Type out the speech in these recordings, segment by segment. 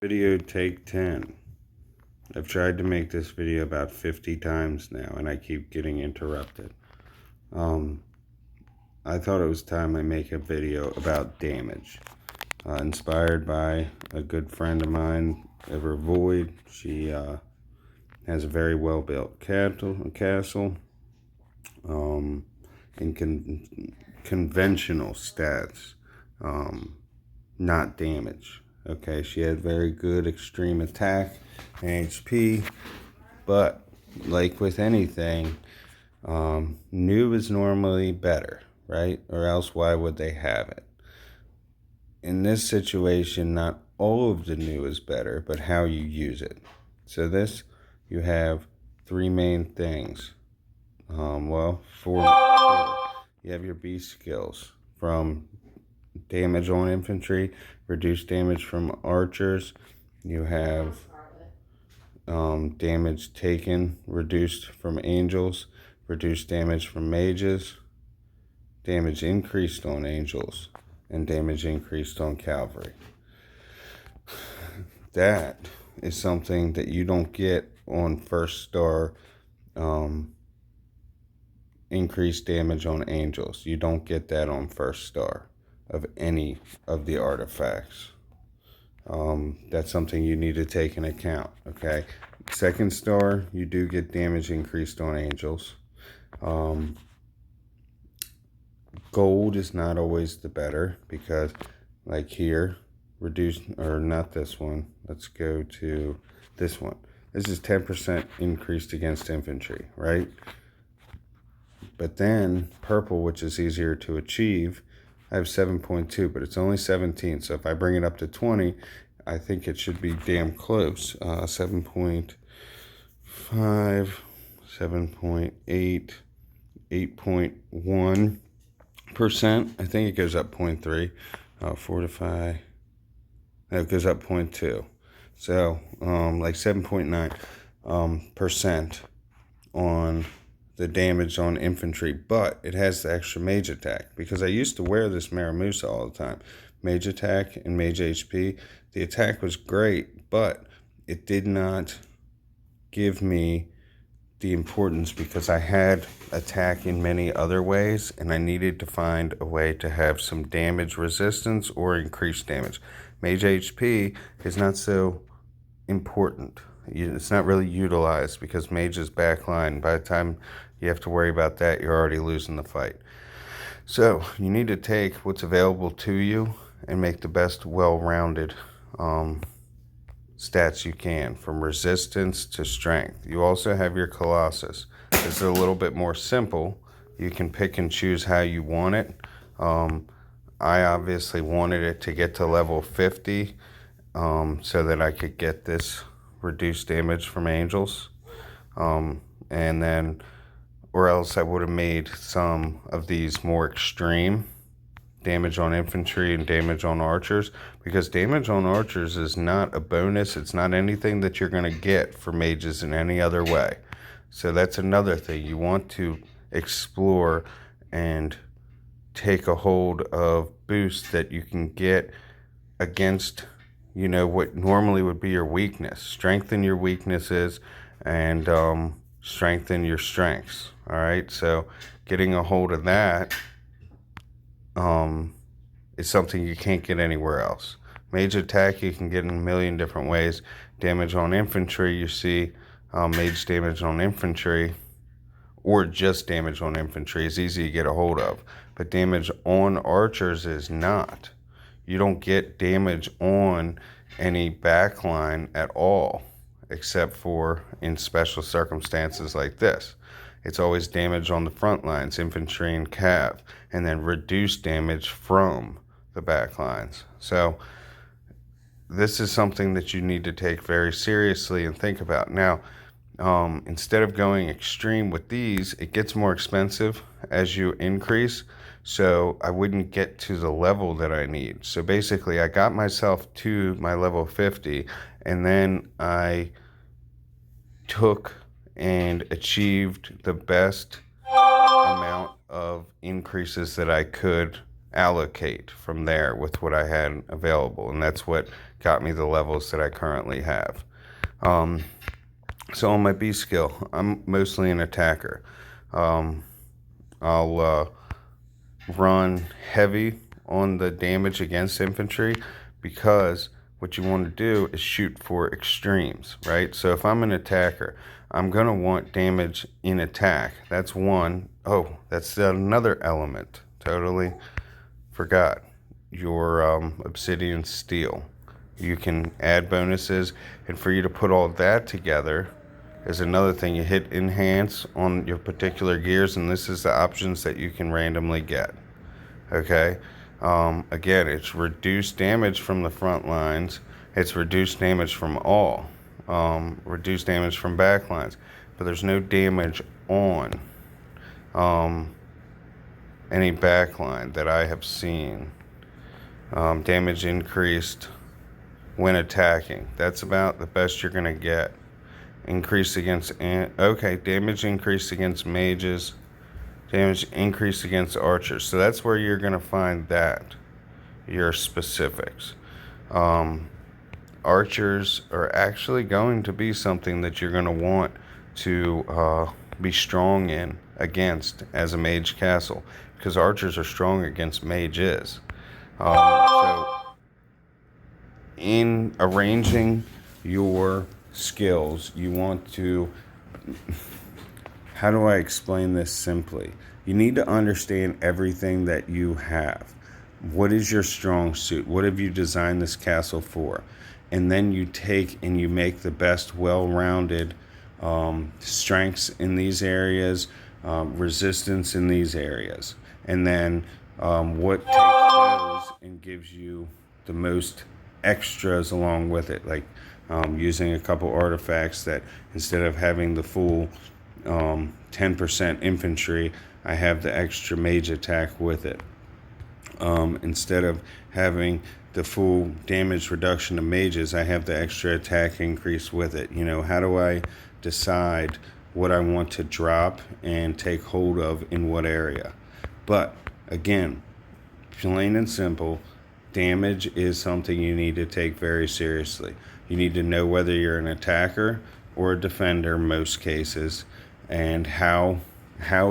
Video take 10. I've tried to make this video about 50 times now and I keep getting interrupted. Um, I thought it was time I make a video about damage. Inspired by a good friend of mine, Ever Void. She has a very well built castle in conventional stats, not damage. Okay, she had very good extreme attack and HP, but like with anything, new is normally better, right? Or else why would they have it? In this situation, not all of the new is better, but how you use it. So this, you have three main things. Four. You have your beast skills from damage on infantry, reduced damage from archers. You have damage taken, reduced from angels, reduced damage from mages, damage increased on angels, and damage increased on cavalry. That is something that you don't get on first star increased damage on angels. You don't get that on first star of any of the artifacts. That's something you need to take into account, okay? Second star, you do get damage increased on angels. Gold is not always the better because, like here, reduced, or not this one. Let's go to this one. This is 10% increased against infantry, right? But then purple, which is easier to achieve, I have 7.2, but it's only 17. So if I bring it up to 20, I think it should be damn close. 7.5, 7.8, 8.1%. I think it goes up 0.3. Fortify. It goes up 0.2. So like 7.9 percent on the damage on infantry, but it has the extra mage attack because I used to wear this Maramusa all the time. Mage attack and mage HP. The attack was great, but it did not give me the importance because I had attack in many other ways and I needed to find a way to have some damage resistance or increased damage. Mage HP is not so important. It's not really utilized because mage is backline. By the time you have to worry about that, you're already losing the fight. So you need to take what's available to you and make the best well-rounded stats you can, from resistance to strength. You also have your Colossus. It's a little bit more simple. You can pick and choose how you want it. I obviously wanted it to get to level 50 so that I could get this reduced damage from angels. And then, or else I would have made some of these more extreme, damage on infantry and damage on archers, because damage on archers is not a bonus. It's not anything that you're going to get for mages in any other way. So that's another thing. You want to explore and take a hold of boosts that you can get against, what normally would be your weakness. Strengthen your weaknesses and strengthen your strengths. All right, so getting a hold of that is something you can't get anywhere else. Mage attack you can get in a million different ways. Damage on infantry, you see mage damage on infantry, or just damage on infantry is easy to get a hold of. But damage on archers is not. You don't get damage on any backline at all, except for in special circumstances like this. It's always damage on the front lines, infantry and cav, and then reduced damage from the back lines. So this is something that you need to take very seriously and think about. Now, instead of going extreme with these, it gets more expensive as you increase. So I wouldn't get to the level that I need. So basically, I got myself to my level 50, and then I took and achieved the best amount of increases that I could allocate from there with what I had available, and that's what got me the levels that I currently have. So on my B skill, I'm mostly an attacker. Um, I'll run heavy on the damage against infantry because what you want to do is shoot for extremes, right? So if I'm an attacker, I'm going to want damage in attack. That's one. Oh, that's another element. Totally forgot. Your obsidian steel. You can add bonuses, and for you to put all that together is another thing. You hit enhance on your particular gears, and this is the options that you can randomly get. Okay. Again, it's reduced damage from the front lines. It's reduced damage from all. Reduced damage from back lines. But there's no damage on any back line that I have seen. Damage increased when attacking. That's about the best you're going to get. Increase against... Okay, damage increased against mages. Damage increase against archers. So that's where you're going to find that, your specifics. Archers are actually going to be something that you're going to want to be strong in against as a mage castle, because archers are strong against mages. So in arranging your skills, you want to... How do I explain this simply? You need to understand everything that you have. What is your strong suit? What have you designed this castle for? And then you take and you make the best well-rounded strengths in these areas, resistance in these areas. And then what takes those and gives you the most extras along with it, like using a couple artifacts that instead of having the full 10% infantry, I have the extra mage attack with it. Instead of having the full damage reduction to mages, I have the extra attack increase with it. You know, how do I decide what I want to drop and take hold of in what area? But again, plain and simple, damage is something you need to take very seriously. You need to know whether you're an attacker or a defender in most cases, and how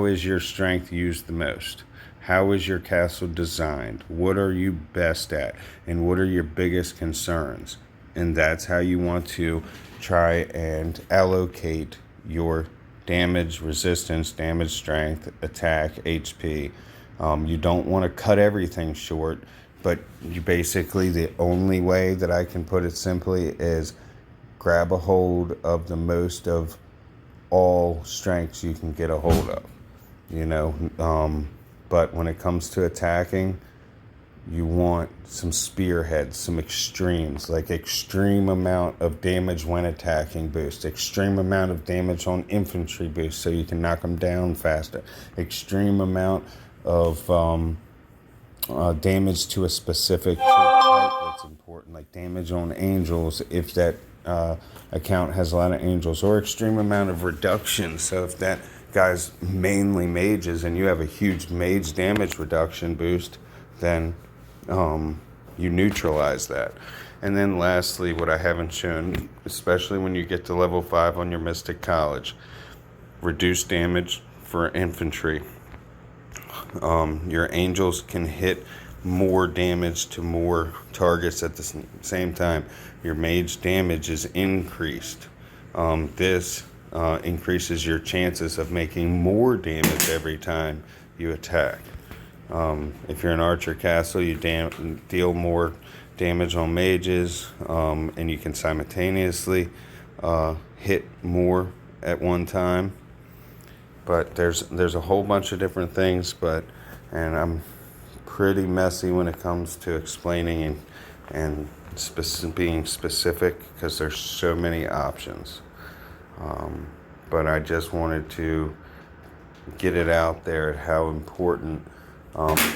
is your strength used the most? How is your castle designed? What are you best at? And what are your biggest concerns? And that's how you want to try and allocate your damage, resistance, damage, strength, attack, HP. You don't want to cut everything short, but you basically, the only way that I can put it simply is grab a hold of the most of all strengths you can get a hold of, you know. But when it comes to attacking, you want some spearheads, some extremes, like extreme amount of damage when attacking boost, extreme amount of damage on infantry boost so you can knock them down faster, extreme amount of damage to a specific type that's important, like damage on angels if that account has a lot of angels, or extreme amount of reduction. So if that guy's mainly mages and you have a huge mage damage reduction boost, then you neutralize that. And then lastly, what I haven't shown, especially when you get to level 5 on your Mystic College, reduce damage for infantry. Your angels can hit more damage to more targets at the same time. Your mage damage is increased. This increases your chances of making more damage every time you attack. If you're an archer castle, you deal more damage on mages, and you can simultaneously hit more at one time. But there's a whole bunch of different things, and I'm pretty messy when it comes to explaining and being specific, because there's so many options. But I just wanted to get it out there at how important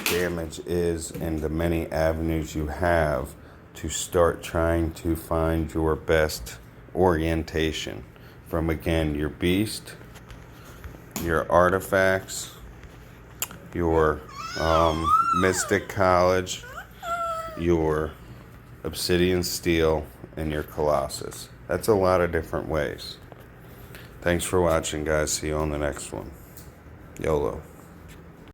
damage is, and the many avenues you have to start trying to find your best orientation from, again, your beast, your artifacts, your Mystic College, your Obsidian Steel, and your Colossus. That's a lot of different ways. Thanks for watching, guys. See you on the next one. YOLO.